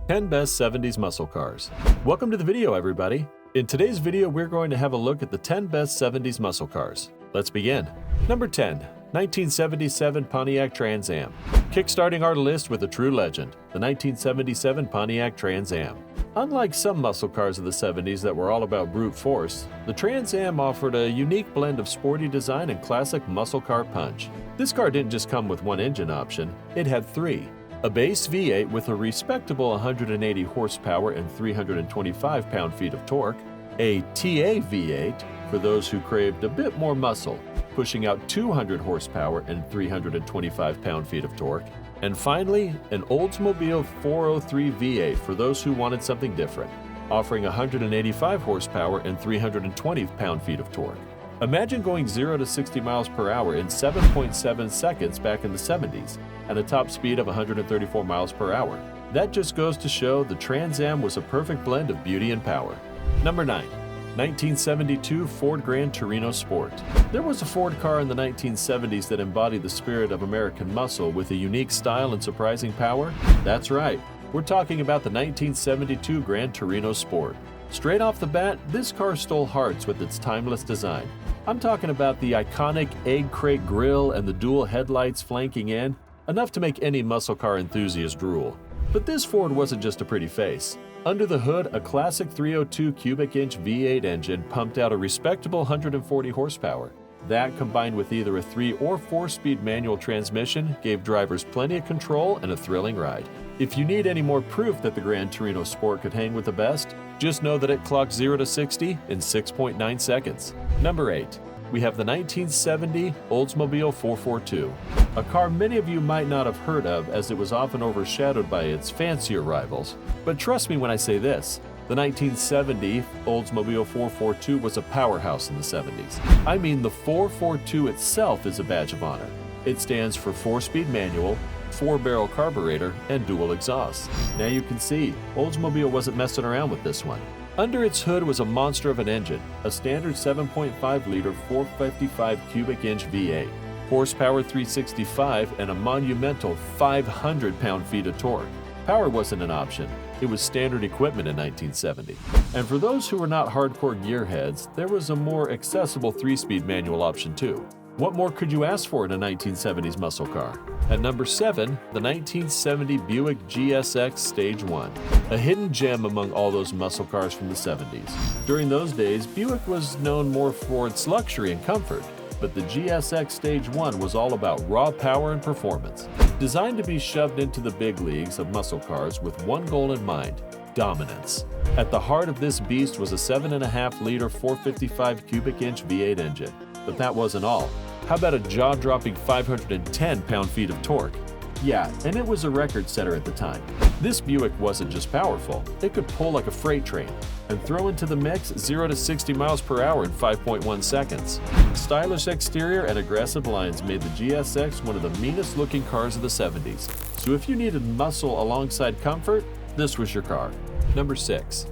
10 Best 70s Muscle Cars. Welcome to the video, everybody. In today's video, we're going to have a look at the 10 best 70s muscle cars. Let's begin. Number 10. 1977 Pontiac Trans Am. Kickstarting our list with a true legend, the 1977 Pontiac Trans Am. Unlike some muscle cars of the 70s that were all about brute force, the Trans Am offered a unique blend of sporty design and classic muscle car punch. This car didn't just come with one engine option, it had three. A base V8 with a respectable 180 horsepower and 325 pound-feet of torque, a TA V8 for those who craved a bit more muscle, pushing out 200 horsepower and 325 pound-feet of torque, and finally, an Oldsmobile 403 V8 for those who wanted something different, offering 185 horsepower and 320 pound-feet of torque. Imagine going 0 to 60 miles per hour in 7.7 seconds back in the 70s at a top speed of 134 miles per hour. That just goes to show the Trans Am was a perfect blend of beauty and power. Number 9. 1972 Ford Grand Torino Sport. There was a Ford car in the 1970s that embodied the spirit of American muscle with a unique style and surprising power. That's right, we're talking about the 1972 Grand Torino Sport. Straight off the bat, this car stole hearts with its timeless design. I'm talking about the iconic egg crate grille and the dual headlights flanking in, enough to make any muscle car enthusiast drool. But this Ford wasn't just a pretty face. Under the hood, a classic 302 cubic inch V8 engine pumped out a respectable 140 horsepower. That, combined with either a 3 or 4-speed manual transmission, gave drivers plenty of control and a thrilling ride. If you need any more proof that the Gran Torino Sport could hang with the best, just know that it clocked 0 to 60 in 6.9 seconds. Number 8. We have the 1970 Oldsmobile 442, a car many of you might not have heard of as it was often overshadowed by its fancier rivals. But trust me when I say this, the 1970 Oldsmobile 442 was a powerhouse in the 70s. I mean, the 442 itself is a badge of honor. It stands for 4-speed manual, 4-barrel carburetor, and dual exhaust. Now you can see, Oldsmobile wasn't messing around with this one. Under its hood was a monster of an engine, a standard 7.5-liter 455 cubic inch V8, horsepower 365, and a monumental 500 pound-feet of torque. Power wasn't an option. It was standard equipment in 1970. And for those who were not hardcore gearheads, there was a more accessible 3-speed manual option too. What more could you ask for in a 1970s muscle car? At number 7, the 1970 Buick GSX Stage 1, a hidden gem among all those muscle cars from the 70s. During those days, Buick was known more for its luxury and comfort, but the GSX Stage 1 was all about raw power and performance. Designed to be shoved into the big leagues of muscle cars with one goal in mind: dominance. At the heart of this beast was a 7.5-liter 455 cubic inch V8 engine. But that wasn't all. How about a jaw-dropping 510 pound-feet of torque? Yeah, and it was a record setter at the time. This Buick wasn't just powerful, it could pull like a freight train and throw into the mix 0 to 60 miles per hour in 5.1 seconds. Stylish exterior and aggressive lines made the GSX one of the meanest looking cars of the 70s. So if you needed muscle alongside comfort, this was your car. Number 6.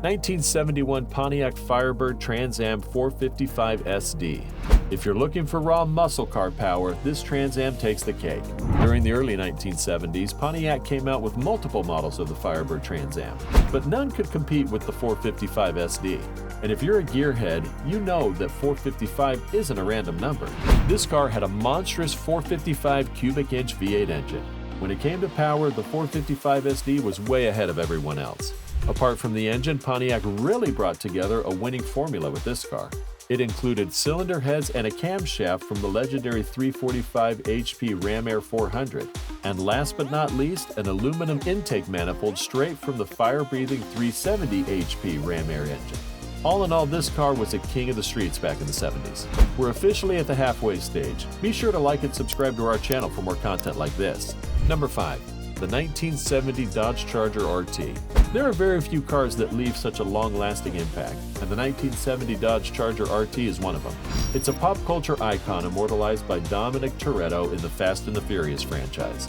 1971 Pontiac Firebird Trans Am 455 SD. If you're looking for raw muscle car power, this Trans Am takes the cake. During the early 1970s, Pontiac came out with multiple models of the Firebird Trans Am, but none could compete with the 455 SD. And if you're a gearhead, you know that 455 isn't a random number. This car had a monstrous 455 cubic inch V8 engine. When it came to power, the 455 SD was way ahead of everyone else. Apart from the engine, Pontiac really brought together a winning formula with this car. It included cylinder heads and a camshaft from the legendary 345 HP Ram Air 400, and last but not least, an aluminum intake manifold straight from the fire-breathing 370 HP Ram Air engine. All in all, this car was a king of the streets back in the 70s. We're officially at the halfway stage. Be sure to like and subscribe to our channel for more content like this. Number 5. The 1970 Dodge Charger RT. There are very few cars that leave such a long-lasting impact, and the 1970 Dodge Charger RT is one of them. It's a pop culture icon immortalized by Dominic Toretto in the Fast and the Furious franchise.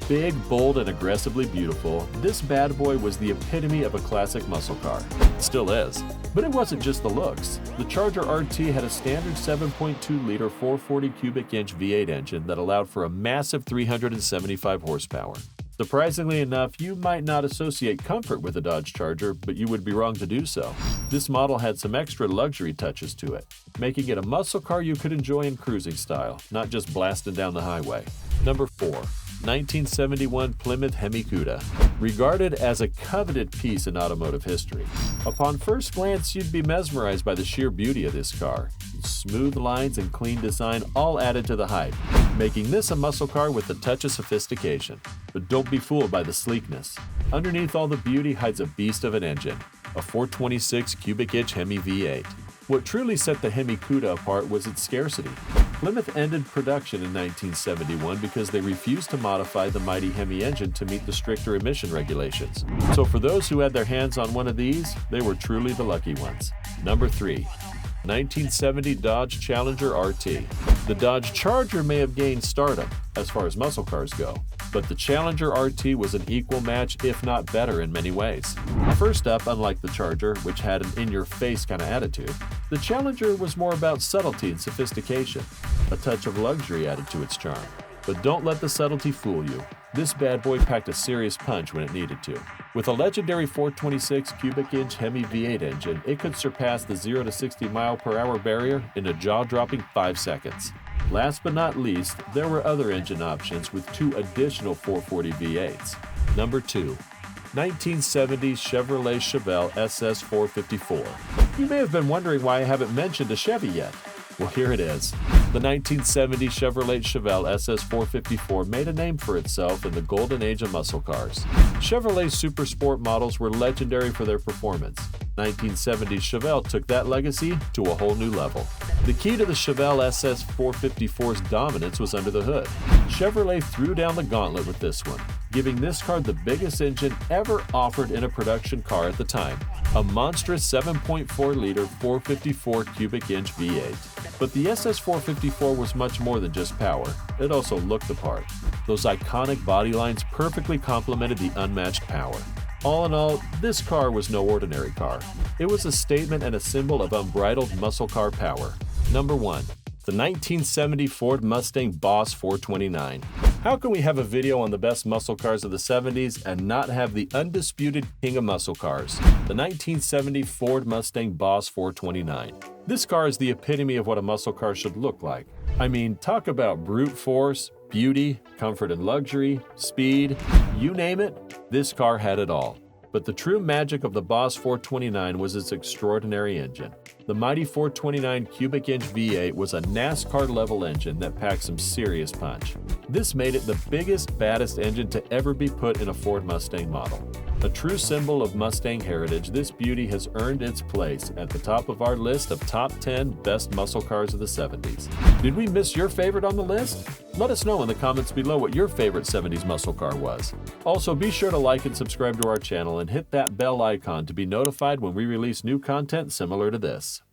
Big, bold, and aggressively beautiful, this bad boy was the epitome of a classic muscle car. Still is. But it wasn't just the looks. The Charger RT had a standard 7.2-liter 440 cubic inch V8 engine that allowed for a massive 375 horsepower. Surprisingly enough, you might not associate comfort with a Dodge Charger, but you would be wrong to do so. This model had some extra luxury touches to it, making it a muscle car you could enjoy in cruising style, not just blasting down the highway. Number 4. 1971 Plymouth Hemi Cuda. Regarded as a coveted piece in automotive history. Upon first glance, you'd be mesmerized by the sheer beauty of this car. Smooth lines and clean design all added to the hype, making this a muscle car with a touch of sophistication. But don't be fooled by the sleekness. Underneath all the beauty hides a beast of an engine, a 426 cubic inch Hemi V8. What truly set the Hemi Cuda apart was its scarcity. Plymouth ended production in 1971 because they refused to modify the mighty Hemi engine to meet the stricter emission regulations. So for those who had their hands on one of these, they were truly the lucky ones. Number 3. 1970 Dodge Challenger RT. The Dodge Charger may have gained stardom as far as muscle cars go, but the Challenger RT was an equal match, if not better in many ways. First up, unlike the Charger, which had an in-your-face kind of attitude, the Challenger was more about subtlety and sophistication. A touch of luxury added to its charm. But don't let the subtlety fool you. This bad boy packed a serious punch when it needed to. With a legendary 426 cubic inch Hemi V8 engine, it could surpass the 0 to 60 mile/hour barrier in a jaw-dropping 5 seconds. Last but not least, there were other engine options with 2 additional 440 V8s. Number 2. 1970 Chevrolet Chevelle SS 454. You may have been wondering why I haven't mentioned a Chevy yet. Well, here it is. The 1970 Chevrolet Chevelle SS 454 made a name for itself in the golden age of muscle cars. Chevrolet Super Sport models were legendary for their performance. 1970 Chevelle took that legacy to a whole new level. The key to the Chevelle SS 454's dominance was under the hood. Chevrolet threw down the gauntlet with this one, giving this car the biggest engine ever offered in a production car at the time, a monstrous 7.4-liter 454 cubic inch V8. But the SS 454 was much more than just power. It also looked the part. Those iconic body lines perfectly complemented the unmatched power. All in all, this car was no ordinary car. It was a statement and a symbol of unbridled muscle car power. Number 1. The 1970 Ford Mustang Boss 429. How can we have a video on the best muscle cars of the 70s and not have the undisputed king of muscle cars, the 1970 Ford Mustang Boss 429? This car is the epitome of what a muscle car should look like. I mean, talk about brute force, beauty, comfort and luxury, speed, you name it, this car had it all. But the true magic of the Boss 429 was its extraordinary engine. The mighty 429 cubic inch V8 was a NASCAR-level engine that packed some serious punch. This made it the biggest, baddest engine to ever be put in a Ford Mustang model. A true symbol of Mustang heritage, this beauty has earned its place at the top of our list of top 10 best muscle cars of the 70s. Did we miss your favorite on the list? Let us know in the comments below what your favorite 70s muscle car was. Also, be sure to like and subscribe to our channel and hit that bell icon to be notified when we release new content similar to this.